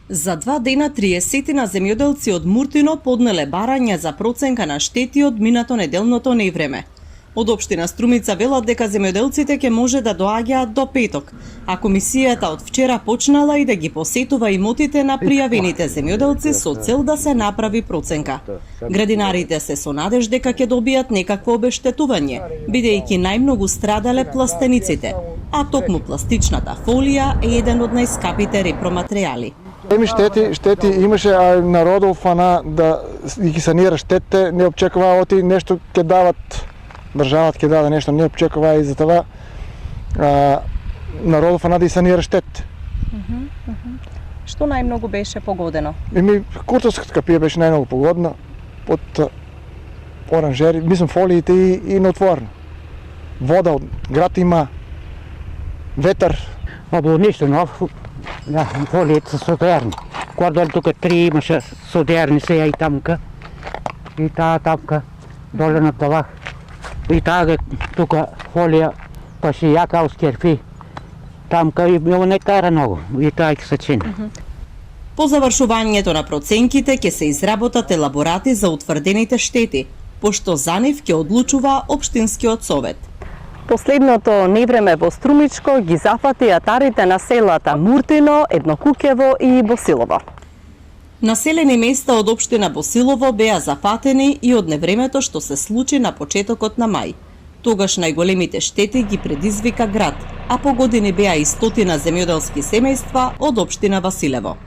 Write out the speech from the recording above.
За 2 дена 30 на земјоделци од Муртино поднеле барање за проценка на штети од минато неделното невреме. Од општина Струмица велат дека земјоделците ќе може да доаѓаат до петок, а комисијата од вчера почнала и да ги посетува имотите на пријавените земјоделци со цел да се направи проценка. Градинарите се со надеж дека ќе добијат некакво обештетување, бидејќи најмногу страдале пластениците, а токму пластичната фолија е еден од најскапите репроматеријали. Еми штети имаше, а народов да ги санира штетите, не очекува оти нешто ќе дават, државата ќе даде нешто, не очекува и за това народов да ги санира штетите. Што најмногу беше погодено? Еми куртовската капија беше најмногу погодна од оранжери, мислам фолиите и неотворено. Вода од град има, ветар. Або ништо ново. Да, фолиите се содерни. Кордол тука 3 имаше содерни сега и тамка. И таа тамка доле на тавах. И таа тука фолија па си јака оскерфи. Тамка и било не кара многу. И таа ќе се чини. По завршувањето на проценките ќе се изработат елаборати за утврдените штети, пошто за нив ќе одлучува општинскиот совет. Последното невреме во Струмичко ги зафати атарите на селата Муртино, Еднокуќево и Босилово. Населени места од општина Босилово беа зафатени и од невремето што се случи на почетокот на мај. Тогаш најголемите штети ги предизвика град, а погодени беа и стотина земјоделски семејства од општина Василево.